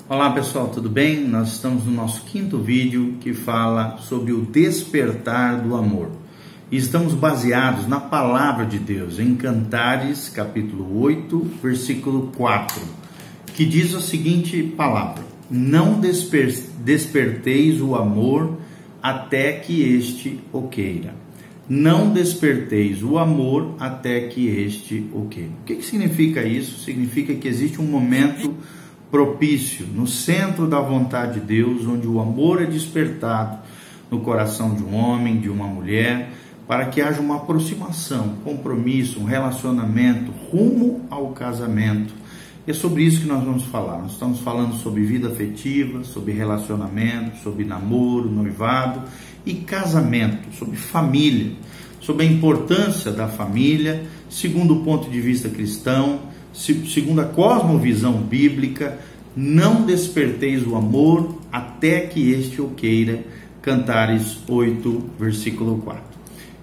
Olá pessoal, tudo bem? Nós estamos no nosso quinto vídeo que fala sobre o despertar do amor. E estamos baseados na palavra de Deus, em Cantares, capítulo 8, versículo 4, que diz a seguinte palavra: não desperteis o amor até que este o queira. Não desperteis o amor até que este o queira. O que significa isso? Significa que existe um momento propício no centro da vontade de Deus, onde o amor é despertado no coração de um homem, de uma mulher, para que haja uma aproximação, um compromisso, um relacionamento rumo ao casamento. E é sobre isso que nós vamos falar. Nós estamos falando sobre vida afetiva, sobre relacionamento, sobre namoro, noivado e casamento, sobre família, sobre a importância da família, segundo o ponto de vista cristão, segundo a cosmovisão bíblica. Não desperteis o amor até que este o queira. Cantares 8, versículo 4.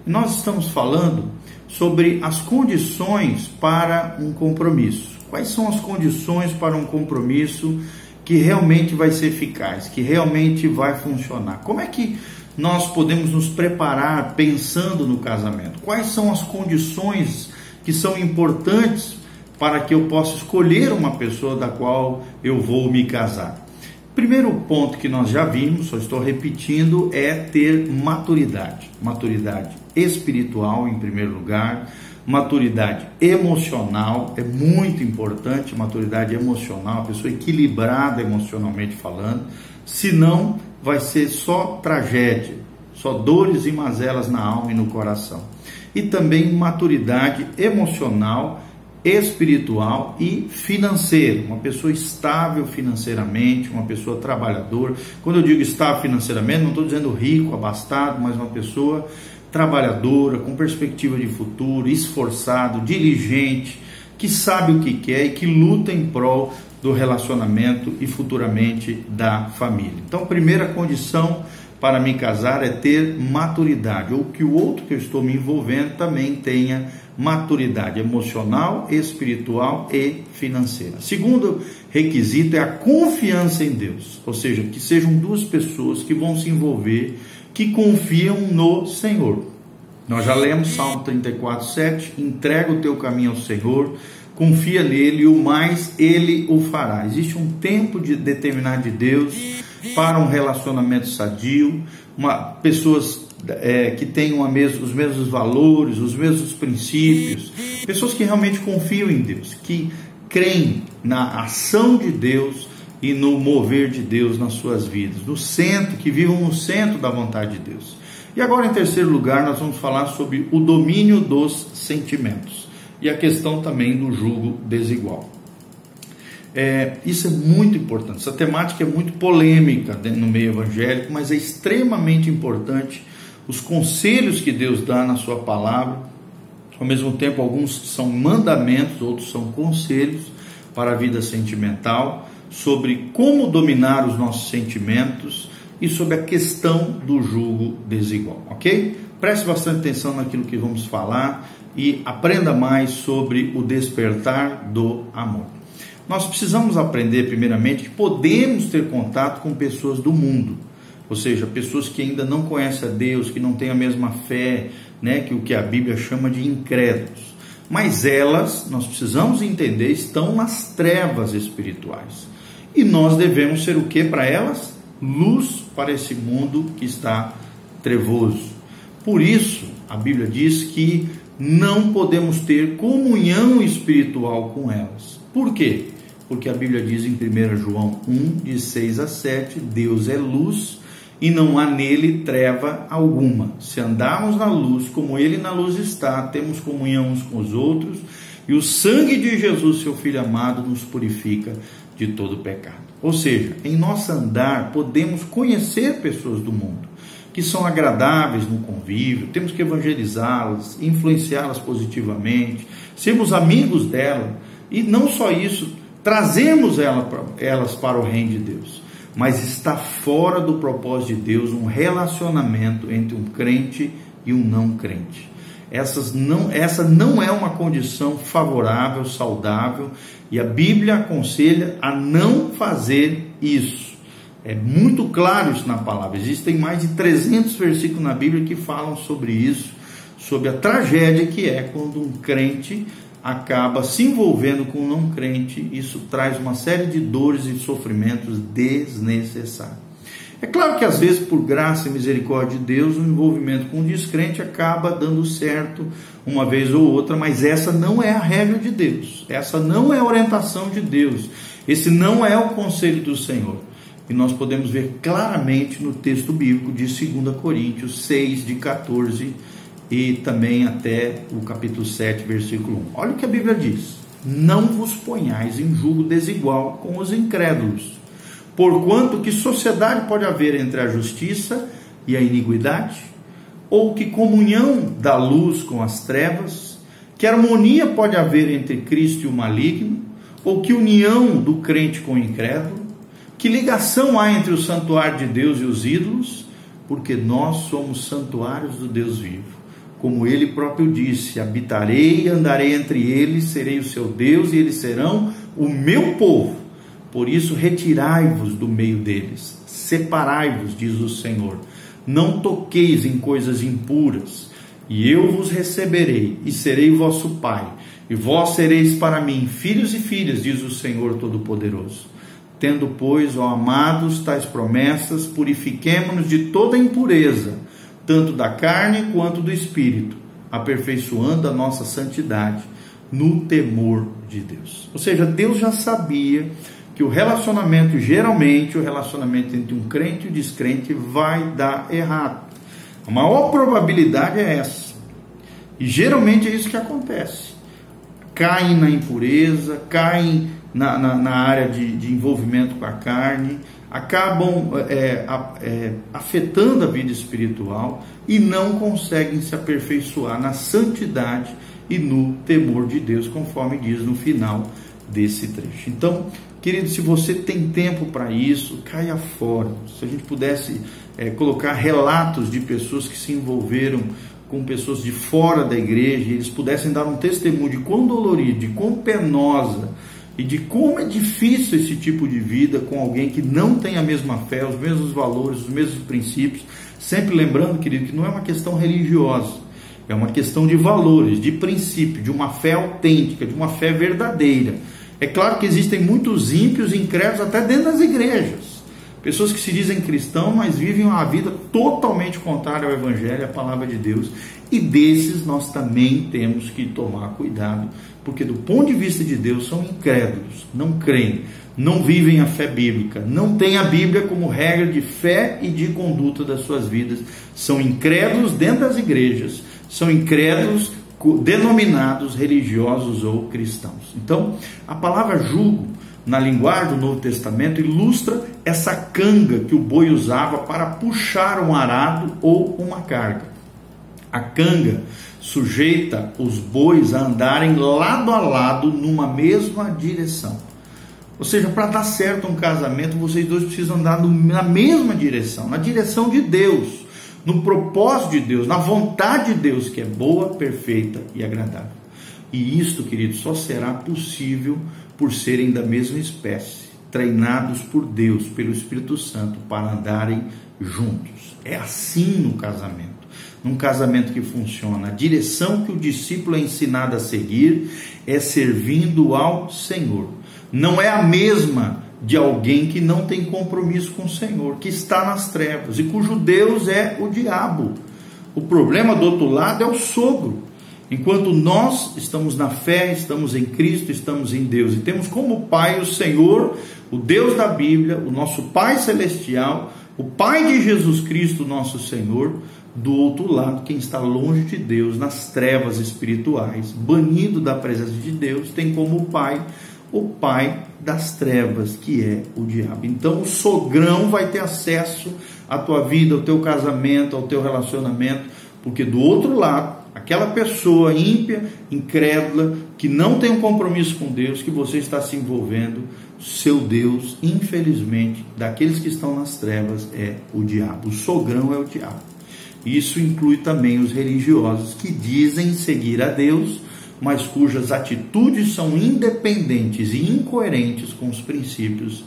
E nós estamos falando sobre as condições para um compromisso. Quais são as condições para um compromisso que realmente vai ser eficaz, que realmente vai funcionar? Como é que nós podemos nos preparar pensando no casamento? Quais são as condições que são importantes para que eu possa escolher uma pessoa da qual eu vou me casar? Primeiro ponto que nós já vimos, só estou repetindo, é ter maturidade. Maturidade espiritual em primeiro lugar, maturidade emocional é muito importante, maturidade emocional, a pessoa equilibrada emocionalmente falando, senão vai ser só tragédia, só dores e mazelas na alma e no coração. E também maturidade emocional, espiritual e financeira, uma pessoa estável financeiramente, uma pessoa trabalhadora. Quando eu digo estável financeiramente, não estou dizendo rico, abastado, mas uma pessoa trabalhadora, com perspectiva de futuro, esforçado, diligente, que sabe o que quer e que luta em prol do relacionamento e futuramente da família. Então, a primeira condição para me casar é ter maturidade, ou que o outro que eu estou me envolvendo também tenha maturidade emocional, espiritual e financeira. Segundo requisito é a confiança em Deus, ou seja, que sejam duas pessoas que vão se envolver, que confiam no Senhor. Nós já lemos Salmo 34, 7, entrega o teu caminho ao Senhor, confia nele e o mais ele o fará. Existe um tempo determinado de Deus para um relacionamento sadio, pessoas que tenham os mesmos valores, os mesmos princípios, pessoas que realmente confiam em Deus, que creem na ação de Deus e no mover de Deus nas suas vidas, no centro, que vivam no centro da vontade de Deus. E agora, em terceiro lugar, nós vamos falar sobre o domínio dos sentimentos e a questão também do julgo desigual. Isso é muito importante. Essa temática é muito polêmica no meio evangélico, mas é extremamente importante os conselhos que Deus dá na sua palavra. Ao mesmo tempo, alguns são mandamentos, outros são conselhos para a vida sentimental, sobre como dominar os nossos sentimentos e sobre a questão do julgo desigual, ok? Preste bastante atenção naquilo que vamos falar e aprenda mais sobre o despertar do amor. Nós precisamos aprender, primeiramente, que podemos ter contato com pessoas do mundo, ou seja, pessoas que ainda não conhecem a Deus, que não têm a mesma fé, que o que a Bíblia chama de incrédulos. Mas elas, nós precisamos entender, estão nas trevas espirituais. E nós devemos ser o que para elas? Luz para esse mundo que está trevoso. Por isso, a Bíblia diz que não podemos ter comunhão espiritual com elas. Por quê? Porque a Bíblia diz em 1 João 1, de 6 a 7, Deus é luz e não há nele treva alguma. Se andarmos na luz, como ele na luz está, temos comunhão uns com os outros, e o sangue de Jesus, seu Filho amado, nos purifica de todo pecado. Ou seja, em nosso andar podemos conhecer pessoas do mundo que são agradáveis no convívio, temos que evangelizá-las, influenciá-las positivamente, sermos amigos delas, e não só isso, trazemos elas para o reino de Deus. Mas está fora do propósito de Deus um relacionamento entre um crente e um não crente. Essa não é uma condição favorável, saudável, E a Bíblia aconselha a não fazer isso. É muito claro isso na palavra. Existem mais de 300 versículos na Bíblia que falam sobre isso, sobre a tragédia que é quando um crente acaba se envolvendo com um não crente. Isso traz uma série de dores e sofrimentos desnecessários. É claro que às vezes, por graça e misericórdia de Deus, o envolvimento com um descrente acaba dando certo uma vez ou outra, mas essa não é a regra de Deus, essa não é a orientação de Deus, esse não é o conselho do Senhor. E nós podemos ver claramente no texto bíblico de 2 Coríntios 6, de 14 e também até o capítulo 7, versículo 1. Olha o que a Bíblia diz: não vos ponhais em julgo desigual com os incrédulos, porquanto que sociedade pode haver entre a justiça e a iniquidade? Ou que comunhão da luz com as trevas? Que harmonia pode haver entre Cristo e o maligno? Ou que união do crente com o incrédulo? Que ligação há entre o santuário de Deus e os ídolos? Porque nós somos santuários do Deus vivo. Como ele próprio disse: habitarei e andarei entre eles, serei o seu Deus e eles serão o meu povo. Por isso retirai-vos do meio deles, separai-vos, diz o Senhor. Não toqueis em coisas impuras, e eu vos receberei, e serei vosso Pai, e vós sereis para mim filhos e filhas, diz o Senhor Todo-Poderoso. Tendo, pois, ó amados, tais promessas, purifiquemo-nos de toda impureza, tanto da carne quanto do espírito, aperfeiçoando a nossa santidade no temor de Deus. Ou seja, Deus já sabia que o relacionamento, geralmente, o relacionamento entre um crente e um descrente vai dar errado. A maior probabilidade é essa. E geralmente é isso que acontece. Caem na impureza, caem na área de envolvimento com a carne, acabam afetando a vida espiritual e não conseguem se aperfeiçoar na santidade e no temor de Deus, conforme diz no final desse trecho. Então, querido, se você tem tempo para isso, caia fora. Se a gente pudesse colocar relatos de pessoas que se envolveram com pessoas de fora da igreja, e eles pudessem dar um testemunho de quão dolorido, de quão penosa e de como é difícil esse tipo de vida com alguém que não tem a mesma fé, os mesmos valores, os mesmos princípios. Sempre lembrando, querido, que não é uma questão religiosa, é uma questão de valores, de princípio, de uma fé autêntica, de uma fé verdadeira. É claro que existem muitos ímpios e incrédulos até dentro das igrejas, pessoas que se dizem cristãos, mas vivem uma vida totalmente contrária ao Evangelho, à palavra de Deus, e desses nós também temos que tomar cuidado, porque do ponto de vista de Deus são incrédulos, não creem, não vivem a fé bíblica, não têm a Bíblia como regra de fé e de conduta das suas vidas, são incrédulos dentro das igrejas, são incrédulos denominados religiosos ou cristãos. Então, a palavra jugo, na linguagem do Novo Testamento, ilustra essa canga que o boi usava para puxar um arado ou uma carga. A canga sujeita os bois a andarem lado a lado numa mesma direção. Ou seja, para dar certo um casamento, vocês dois precisam andar na mesma direção, na direção de Deus, no propósito de Deus, na vontade de Deus, que é boa, perfeita e agradável. E isto, queridos, só será possível por serem da mesma espécie, treinados por Deus, pelo Espírito Santo, para andarem juntos. É assim no casamento. Num casamento que funciona, a direção que o discípulo é ensinado a seguir é servindo ao Senhor. Não é a mesma de alguém que não tem compromisso com o Senhor, que está nas trevas e cujo Deus é o diabo. O problema do outro lado é o sogro. Enquanto nós estamos na fé, estamos em Cristo, estamos em Deus e temos como Pai o Senhor, o Deus da Bíblia, o nosso Pai Celestial, o Pai de Jesus Cristo, nosso Senhor. Do outro lado, quem está longe de Deus, nas trevas espirituais, banido da presença de Deus, tem como pai o pai das trevas, que é o diabo. Então o sogrão vai ter acesso à tua vida, ao teu casamento, ao teu relacionamento, porque do outro lado, aquela pessoa ímpia, incrédula, que não tem um compromisso com Deus, que você está se envolvendo, seu Deus, infelizmente, daqueles que estão nas trevas, é o diabo. O sogrão é o diabo. Isso inclui também os religiosos que dizem seguir a Deus, mas cujas atitudes são independentes e incoerentes com os princípios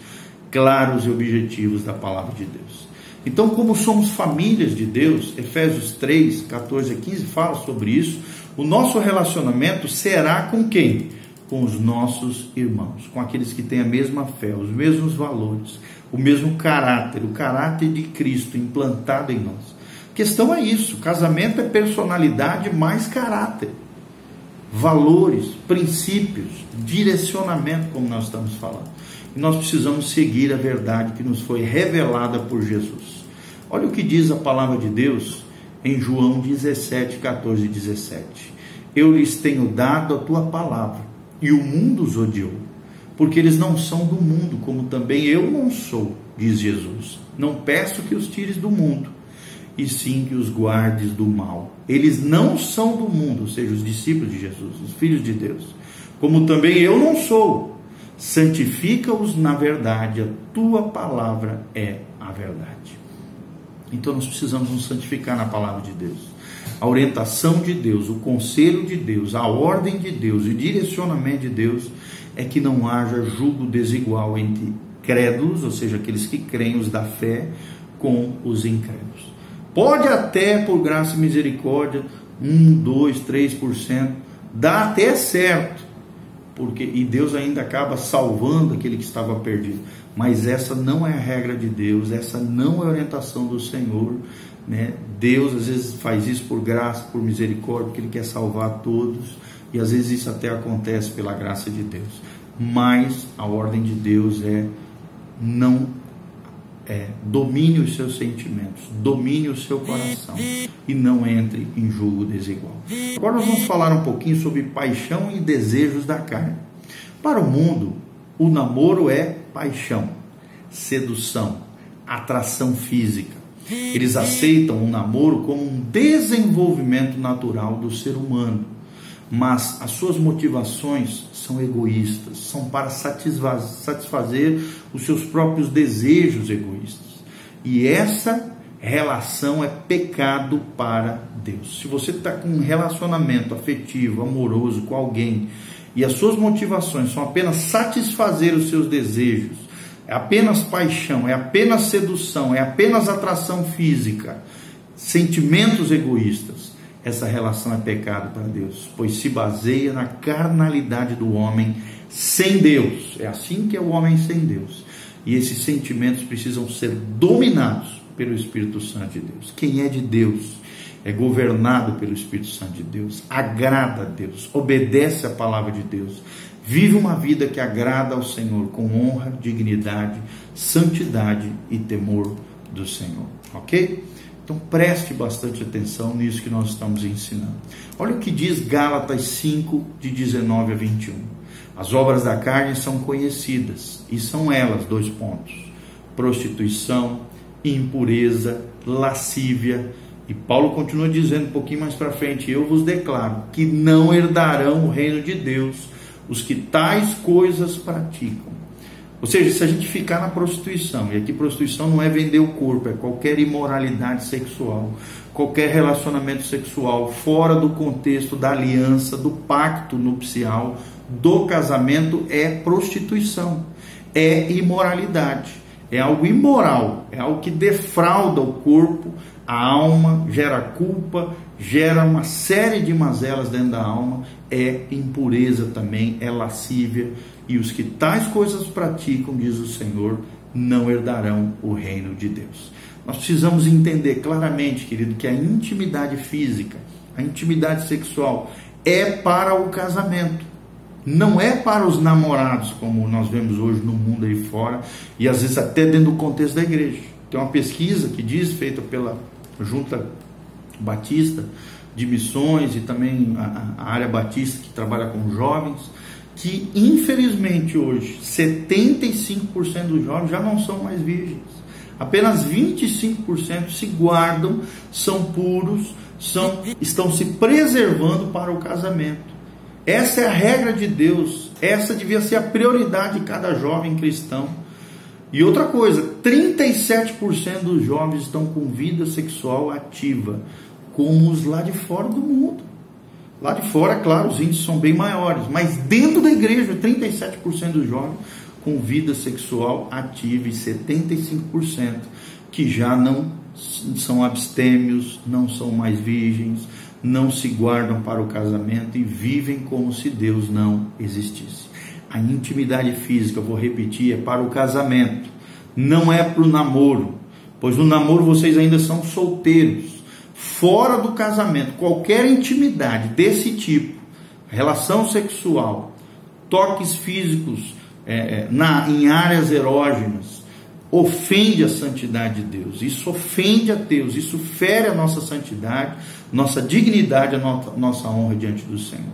claros e objetivos da palavra de Deus. Então, como somos famílias de Deus, Efésios 3, 14 a 15 fala sobre isso, o nosso relacionamento será com quem? Com os nossos irmãos, com aqueles que têm a mesma fé, os mesmos valores, o mesmo caráter, o caráter de Cristo implantado em nós. A questão é isso, casamento é personalidade mais caráter, valores, princípios, direcionamento, como nós estamos falando. E nós precisamos seguir a verdade que nos foi revelada por Jesus. Olha o que diz a palavra de Deus em João 17, 14 e 17. Eu lhes tenho dado a tua palavra, e o mundo os odiou, porque eles não são do mundo, como também eu não sou, diz Jesus. Não peço que os tires do mundo, e sim que os guardes do mal. Eles não são do mundo, ou seja, os discípulos de Jesus, os filhos de Deus, como também eu não sou. Santifica-os na verdade, a tua palavra é a verdade. Então nós precisamos nos santificar na palavra de Deus. A orientação de Deus, o conselho de Deus, a ordem de Deus e o direcionamento de Deus é que não haja julgo desigual entre crédulos, ou seja, aqueles que creem, os da fé, com os incrédulos. Pode até, por graça e misericórdia, 1, 2, 3%, dá até certo, e Deus ainda acaba salvando aquele que estava perdido. Mas essa não é a regra de Deus, essa não é a orientação do Senhor, né? Deus às vezes faz isso por graça, por misericórdia, porque Ele quer salvar todos, e às vezes isso até acontece pela graça de Deus. Mas a ordem de Deus domine os seus sentimentos, domine o seu coração e não entre em julgo desigual. Agora nós vamos falar um pouquinho sobre paixão e desejos da carne. Para o mundo, o namoro é paixão, sedução, atração física. Eles aceitam o namoro como um desenvolvimento natural do ser humano, mas as suas motivações são egoístas, são para satisfazer os seus próprios desejos egoístas. E essa relação é pecado para Deus. Se você está com um relacionamento afetivo, amoroso com alguém, e as suas motivações são apenas satisfazer os seus desejos, é apenas paixão, é apenas sedução, é apenas atração física, sentimentos egoístas, essa relação é pecado para Deus, pois se baseia na carnalidade do homem sem Deus. É assim que é o homem sem Deus. E esses sentimentos precisam ser dominados pelo Espírito Santo de Deus. Quem é de Deus é governado pelo Espírito Santo de Deus, agrada a Deus, obedece a palavra de Deus, vive uma vida que agrada ao Senhor com honra, dignidade, santidade e temor do Senhor. Ok? Então preste bastante atenção nisso que nós estamos ensinando. Olha o que diz Gálatas 5, de 19 a 21. As obras da carne são conhecidas, e são elas, 2 pontos: prostituição, impureza, lascívia. E Paulo continua dizendo um pouquinho mais para frente: eu vos declaro que não herdarão o reino de Deus os que tais coisas praticam. Ou seja, se a gente ficar na prostituição, e aqui prostituição não é vender o corpo, é qualquer imoralidade sexual, qualquer relacionamento sexual fora do contexto da aliança, do pacto nupcial, do casamento, é prostituição, é imoralidade, é algo imoral, é algo que defrauda o corpo, a alma, gera culpa, gera uma série de mazelas dentro da alma, é impureza também, é lascívia, e os que tais coisas praticam, diz o Senhor, não herdarão o reino de Deus. Nós precisamos entender claramente, querido, que a intimidade física, a intimidade sexual é para o casamento, não é para os namorados, como nós vemos hoje no mundo aí fora, e às vezes até dentro do contexto da igreja. Tem uma pesquisa que diz, feita pela Junta Batista de Missões e também a área batista que trabalha com jovens, que infelizmente hoje 75% dos jovens já não são mais virgens. Apenas 25% se guardam, são puros, estão se preservando para o casamento. Essa é a regra de Deus, essa devia ser a prioridade de cada jovem cristão. E outra coisa, 37% dos jovens estão com vida sexual ativa, como os lá de fora do mundo. Lá de fora, claro, os índices são bem maiores, mas dentro da igreja, 37% dos jovens com vida sexual ativa e 75% que já não são abstêmios, não são mais virgens, não se guardam para o casamento e vivem como se Deus não existisse. A intimidade física, vou repetir, é para o casamento, não é para o namoro, pois no namoro vocês ainda são solteiros. Fora do casamento, qualquer intimidade desse tipo, relação sexual, toques físicos em áreas erógenas, ofende a santidade de Deus. Isso ofende a Deus, isso fere a nossa santidade, nossa dignidade, a nossa honra diante do Senhor.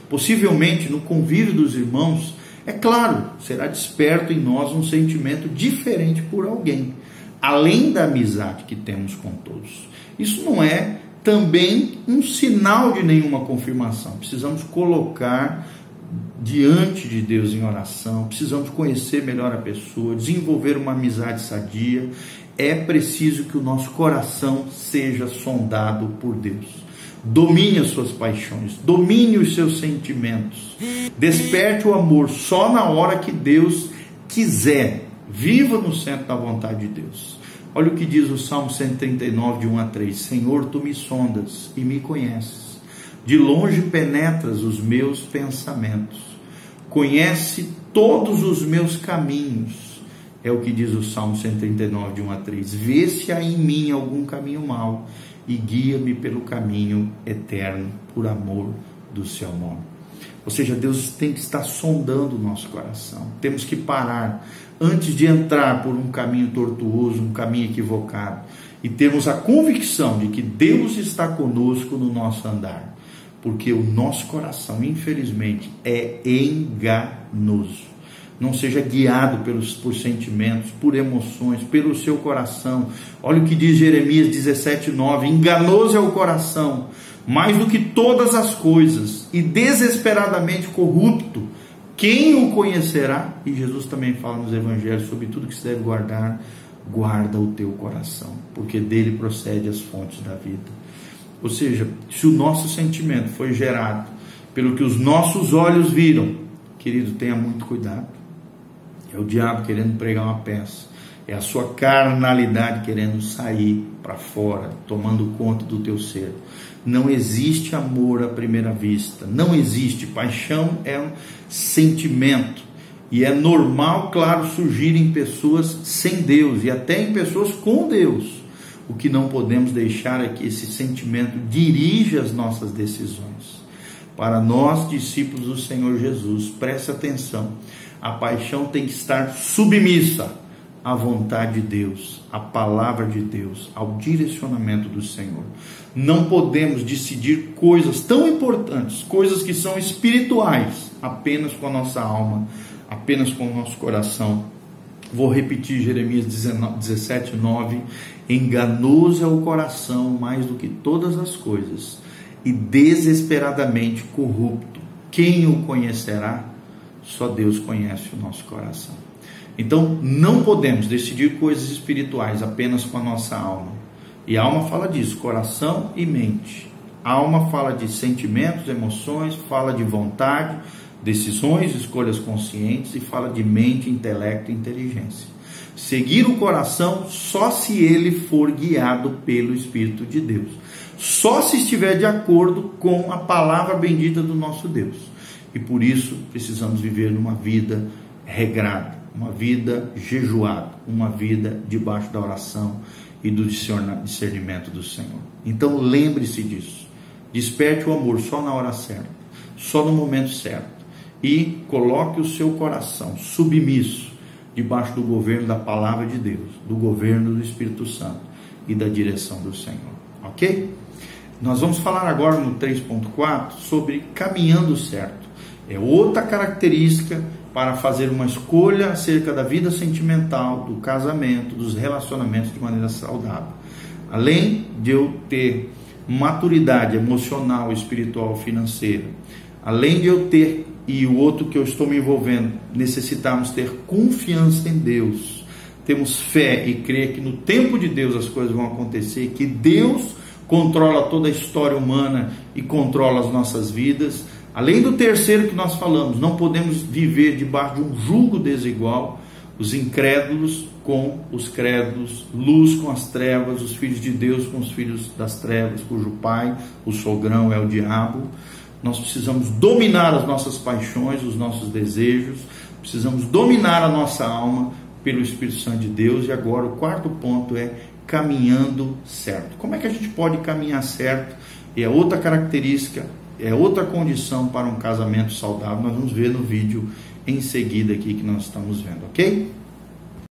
Possivelmente no convívio dos irmãos, é claro, será desperto em nós um sentimento diferente por alguém, além da amizade que temos com todos. Isso não é também um sinal de nenhuma confirmação. Precisamos colocar diante de Deus em oração, precisamos conhecer melhor a pessoa, desenvolver uma amizade sadia. É preciso que o nosso coração seja sondado por Deus. Domine as suas paixões, domine os seus sentimentos, desperte o amor só na hora que Deus quiser. Viva no centro da vontade de Deus. Olha o que diz o Salmo 139, de 1 a 3. Senhor, tu me sondas e me conheces. De longe penetras os meus pensamentos. Conhece todos os meus caminhos. É o que diz o Salmo 139, de 1 a 3. Vê se há em mim algum caminho mau e guia-me pelo caminho eterno, por amor do seu nome. Ou seja, Deus tem que estar sondando o nosso coração. Temos que parar antes de entrar por um caminho tortuoso, um caminho equivocado, e termos a convicção de que Deus está conosco no nosso andar, porque o nosso coração, infelizmente, é enganoso. Não seja guiado por sentimentos, por emoções, pelo seu coração. Olha o que diz Jeremias 17:9: enganoso é o coração, mais do que todas as coisas, e desesperadamente corrupto. Quem o conhecerá? E Jesus também fala nos evangelhos sobre tudo que se deve guardar. Guarda o teu coração, porque dele procede as fontes da vida. Ou seja, se o nosso sentimento foi gerado pelo que os nossos olhos viram, querido, tenha muito cuidado. É o diabo querendo pregar uma peça, é a sua carnalidade querendo sair para fora, tomando conta do teu ser. Não existe amor à primeira vista, não existe. Paixão é um sentimento, e é normal, claro, surgir em pessoas sem Deus e até em pessoas com Deus. O que não podemos deixar é que esse sentimento dirija as nossas decisões. Para nós, discípulos do Senhor Jesus, preste atenção, a paixão tem que estar submissa à vontade de Deus, à palavra de Deus, ao direcionamento do Senhor. Não podemos decidir coisas tão importantes, coisas que são espirituais, apenas com a nossa alma, apenas com o nosso coração. Vou repetir Jeremias 17:9. Enganoso é o coração mais do que todas as coisas, e desesperadamente corrupto. Quem o conhecerá? Só Deus conhece o nosso coração. Então, não podemos decidir coisas espirituais apenas com a nossa alma. E a alma fala disso, coração e mente. A alma fala de sentimentos, emoções, fala de vontade, decisões, escolhas conscientes, e fala de mente, intelecto e inteligência. Seguir o coração só se ele for guiado pelo Espírito de Deus. Só se estiver de acordo com a palavra bendita do nosso Deus. E por isso precisamos viver numa vida regrada, uma vida jejuada, uma vida debaixo da oração e do discernimento do Senhor. Então lembre-se disso. Desperte o amor só na hora certa, só no momento certo. E coloque o seu coração submisso debaixo do governo da palavra de Deus, do governo do Espírito Santo e da direção do Senhor. Ok? Nós vamos falar agora no 3.4 sobre caminhando certo. É outra característica para fazer uma escolha acerca da vida sentimental, do casamento, dos relacionamentos de maneira saudável. Além de eu ter maturidade emocional, espiritual, financeira, além de eu ter, e o outro que eu estou me envolvendo, necessitamos ter confiança em Deus, temos fé e crer que no tempo de Deus as coisas vão acontecer, que Deus controla toda a história humana e controla as nossas vidas. Além do terceiro que nós falamos, não podemos viver debaixo de um jugo desigual, os incrédulos com os crédulos, luz com as trevas, os filhos de Deus com os filhos das trevas, cujo pai, o sogrão, é o diabo. Nós precisamos dominar as nossas paixões, os nossos desejos, precisamos dominar a nossa alma pelo Espírito Santo de Deus. E agora o quarto ponto é caminhando certo. Como é que a gente pode caminhar certo? E é outra característica, é outra condição para um casamento saudável. Nós vamos ver no vídeo em seguida aqui que nós estamos vendo, ok?